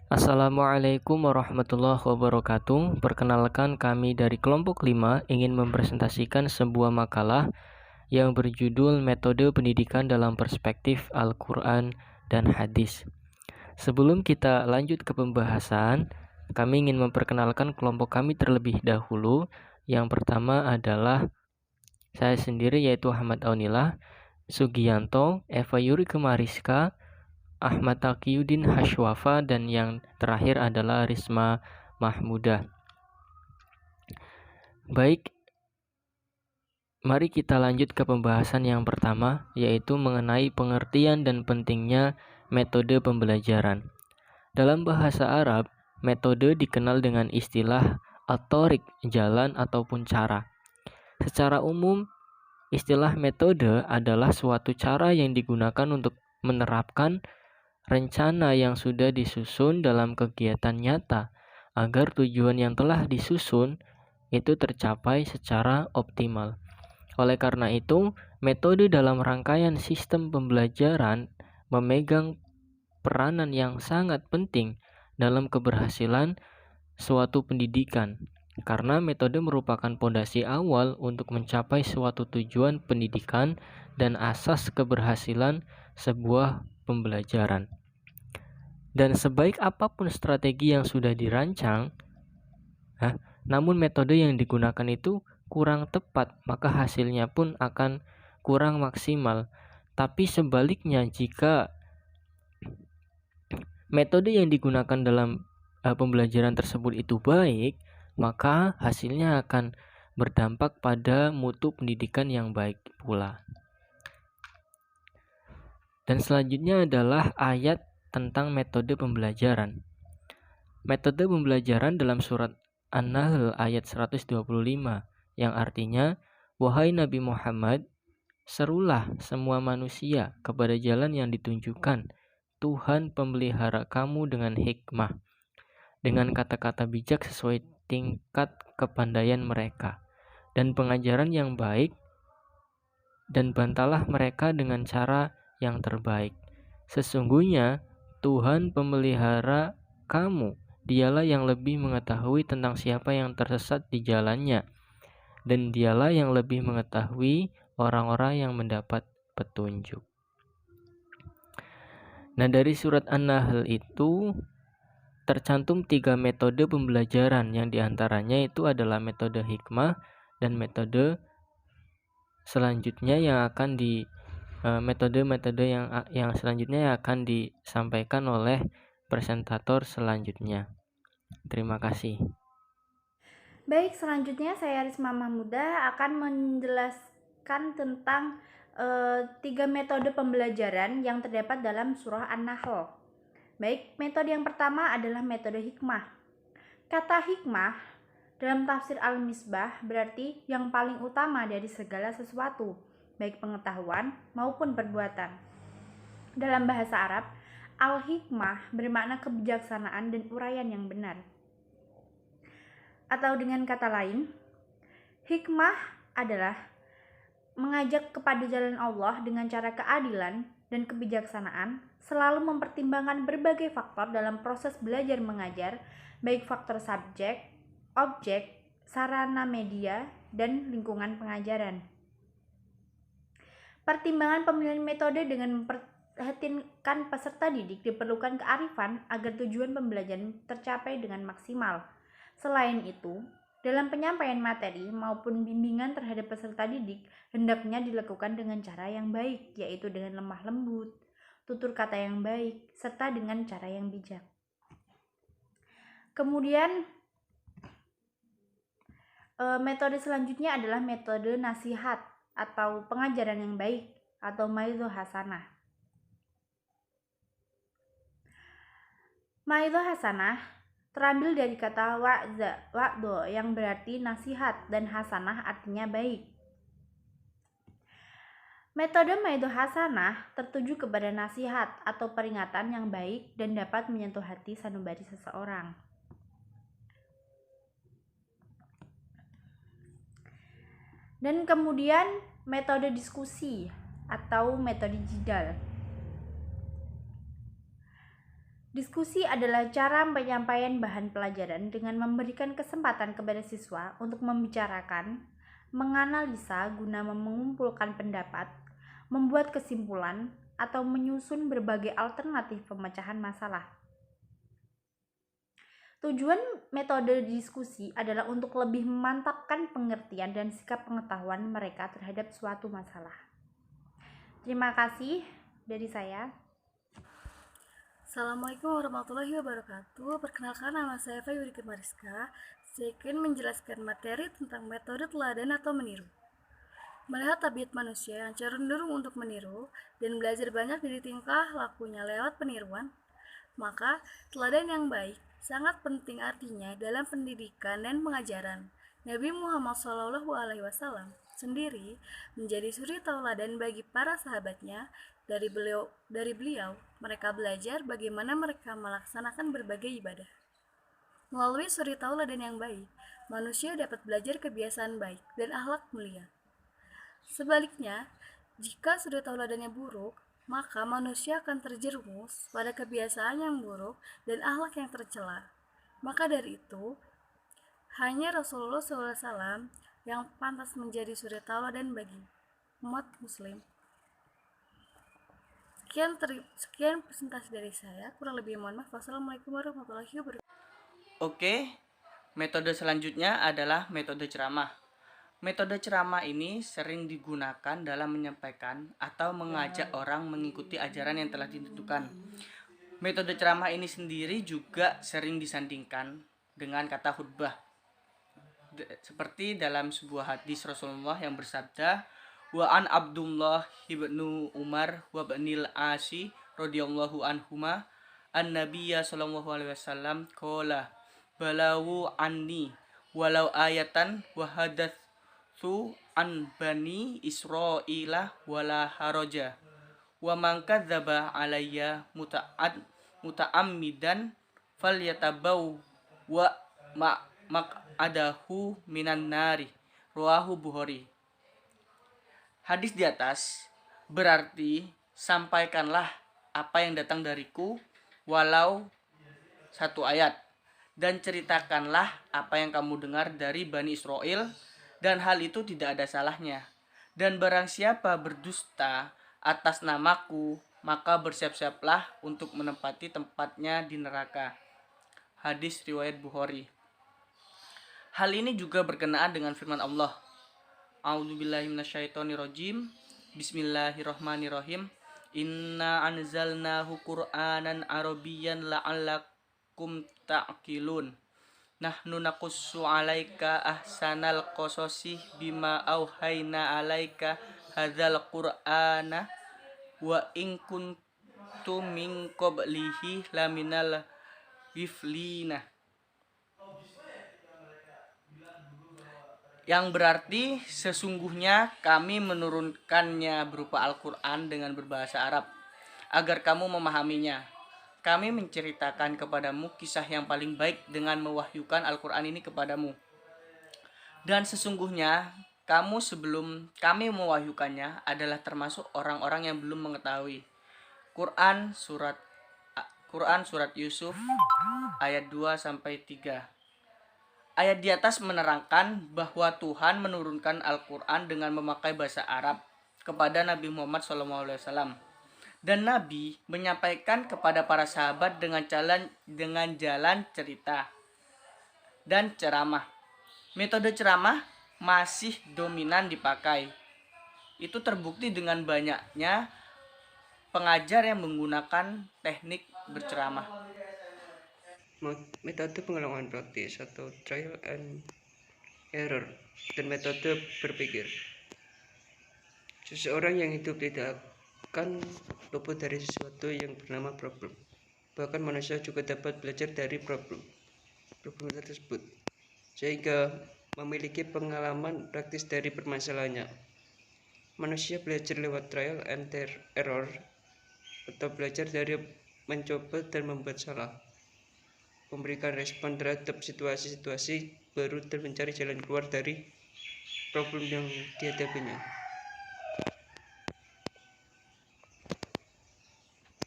Assalamualaikum warahmatullahi wabarakatuh. Perkenalkan, kami dari kelompok 5 ingin mempresentasikan sebuah makalah yang berjudul Metode Pendidikan dalam Perspektif Al-Quran dan Hadis. Sebelum kita lanjut ke pembahasan, kami ingin memperkenalkan kelompok kami terlebih dahulu. Yang pertama adalah saya sendiri, yaitu Ahmad Aunillah Sugianto, Eva Yuri Kemariska, Ahmad Taqiyuddin Hashwafa, dan yang terakhir adalah Risma Mahmudah. Baik, mari kita lanjut ke pembahasan yang pertama, yaitu mengenai pengertian dan pentingnya metode pembelajaran. Dalam bahasa Arab, metode dikenal dengan istilah at-thariq, jalan ataupun cara. Secara umum, istilah metode adalah suatu cara yang digunakan untuk menerapkan rencana yang sudah disusun dalam kegiatan nyata agar tujuan yang telah disusun itu tercapai secara optimal. Oleh karena itu, metode dalam rangkaian sistem pembelajaran memegang peranan yang sangat penting dalam keberhasilan suatu pendidikan, karena metode merupakan pondasi awal untuk mencapai suatu tujuan pendidikan dan asas keberhasilan sebuah pembelajaran. Dan sebaik apapun strategi yang sudah dirancang, namun metode yang digunakan itu kurang tepat, maka hasilnya pun akan kurang maksimal. Tapi sebaliknya, jika metode yang digunakan dalam pembelajaran tersebut itu baik, maka hasilnya akan berdampak pada mutu pendidikan yang baik pula. Dan selanjutnya adalah ayat tentang metode pembelajaran. Metode pembelajaran dalam surat An-Nahl ayat 125 yang artinya, "Wahai Nabi Muhammad, serulah semua manusia kepada jalan yang ditunjukkan Tuhan pemelihara kamu dengan hikmah, dengan kata-kata bijak sesuai tingkat kepandaian mereka, dan pengajaran yang baik, dan bantalah mereka dengan cara yang terbaik. Sesungguhnya Tuhan pemelihara kamu, dialah yang lebih mengetahui tentang siapa yang tersesat di jalannya, dan dialah yang lebih mengetahui orang-orang yang mendapat petunjuk." Nah, dari surat An-Nahl itu tercantum 3 metode pembelajaran, yang diantaranya itu adalah metode hikmah dan metode selanjutnya yang akan metode-metode yang selanjutnya yang akan disampaikan oleh presentator selanjutnya. Terima kasih. Baik, selanjutnya saya Risma Mahmudah akan menjelaskan tentang 3 metode pembelajaran yang terdapat dalam surah An-Nahl. Baik, metode yang pertama adalah metode hikmah. Kata hikmah dalam tafsir Al-Misbah berarti yang paling utama dari segala sesuatu, baik pengetahuan maupun perbuatan. Dalam bahasa Arab, al-hikmah bermakna kebijaksanaan dan uraian yang benar. Atau dengan kata lain, hikmah adalah mengajak kepada jalan Allah dengan cara keadilan dan kebijaksanaan, selalu mempertimbangkan berbagai faktor dalam proses belajar mengajar, baik faktor subjek, objek, sarana media, dan lingkungan pengajaran. Pertimbangan pemilihan metode dengan memperhatikan peserta didik diperlukan kearifan agar tujuan pembelajaran tercapai dengan maksimal. Selain itu, dalam penyampaian materi maupun bimbingan terhadap peserta didik hendaknya dilakukan dengan cara yang baik, yaitu dengan lemah lembut, tutur kata yang baik, serta dengan cara yang bijak. Kemudian metode selanjutnya adalah metode nasihat atau pengajaran yang baik atau mau'izah hasanah. Mau'izah hasanah terambil dari kata wa'do yang berarti nasihat dan hasanah artinya baik. Metode mau'izah hasanah tertuju kepada nasihat atau peringatan yang baik dan dapat menyentuh hati sanubari seseorang. Dan kemudian metode diskusi atau metode jidal. Diskusi adalah cara penyampaian bahan pelajaran dengan memberikan kesempatan kepada siswa untuk membicarakan, menganalisa guna mengumpulkan pendapat, membuat kesimpulan, atau menyusun berbagai alternatif pemecahan masalah. Tujuan metode diskusi adalah untuk lebih memantapkan pengertian dan sikap pengetahuan mereka terhadap suatu masalah. Terima kasih dari saya. Assalamualaikum warahmatullahi wabarakatuh. Perkenalkan, nama saya Fayuri Mariska. Saya ingin menjelaskan materi tentang metode teladan atau meniru. Melihat tabiat manusia yang cenderung untuk meniru dan belajar banyak dari tingkah lakunya lewat peniruan, maka teladan yang baik sangat penting artinya dalam pendidikan dan pengajaran. Nabi Muhammad SAW sendiri menjadi suri tauladan bagi para sahabatnya. Dari beliau, mereka belajar bagaimana mereka melaksanakan berbagai ibadah. Melalui suri tauladan yang baik, manusia dapat belajar kebiasaan baik dan akhlak mulia. Sebaliknya, jika suri tauladannya buruk, maka manusia akan terjerumus pada kebiasaan yang buruk dan akhlak yang tercela. Maka dari itu, hanya Rasulullah SAW yang pantas menjadi suri tauladan bagi umat muslim. Sekian presentasi dari saya, kurang lebih mohon maaf. Wassalamualaikum warahmatullahi wabarakatuh. Oke, metode selanjutnya adalah metode ceramah. Metode ceramah ini sering digunakan dalam menyampaikan atau mengajak orang mengikuti ajaran yang telah ditentukan. Metode ceramah ini sendiri juga sering disandingkan dengan kata khutbah. Seperti dalam sebuah hadis Rasulullah yang bersabda, wa an Abdullah ibnu Umar wa bnil Asi radhiyallahu anhuma an Nabiyya sallallahu alaihi wasallam qala balawu anni walau ayatan wa hadatsu an bani Israila wala haraja wa man kadzdzaba alayya muta'ammidan falyatabaw wa maq'adahu minan nari, rawahu Bukhari. Hadis di atas berarti sampaikanlah apa yang datang dariku walau satu ayat, dan ceritakanlah apa yang kamu dengar dari Bani Israel, dan hal itu tidak ada salahnya. Dan barang siapa berdusta atas namaku, maka bersiap-siaplah untuk menempati tempatnya di neraka. Hadis riwayat Bukhari. Hal ini juga berkenaan dengan firman Allah. A'udzubillahi minasyaitonirrajim. Bismillahirrahmanirrahim. Inna anzalnahu Qur'anan Arabiyyan la'allakum ta'qilun. Nahnu naqussu 'alaika ahsanal qasasi bima auhayna 'alaika hadzal Qur'ana wa in kuntum min qablihi laminal ghafilina. Yang berarti sesungguhnya kami menurunkannya berupa Al-Quran dengan berbahasa Arab agar kamu memahaminya. Kami menceritakan kepadamu kisah yang paling baik dengan mewahyukan Al-Quran ini kepadamu. Dan sesungguhnya kamu sebelum kami mewahyukannya adalah termasuk orang-orang yang belum mengetahui. Quran surat Yusuf ayat 2-3. Ayat di atas menerangkan bahwa Tuhan menurunkan Al-Quran dengan memakai bahasa Arab kepada Nabi Muhammad SAW. Dan Nabi menyampaikan kepada para sahabat dengan jalan cerita dan ceramah. Metode ceramah masih dominan dipakai. Itu terbukti dengan banyaknya pengajar yang menggunakan teknik berceramah. Metode pengalaman praktis atau trial and error dan metode berpikir. Seseorang yang hidup tidak akan luput dari sesuatu yang bernama problem. Bahkan manusia juga dapat belajar dari problem tersebut, sehingga memiliki pengalaman praktis dari permasalahannya. Manusia belajar lewat trial and error atau belajar dari mencoba dan membuat salah, memberikan respon terhadap situasi-situasi baru dan mencari jalan keluar dari problem yang dihadapinya.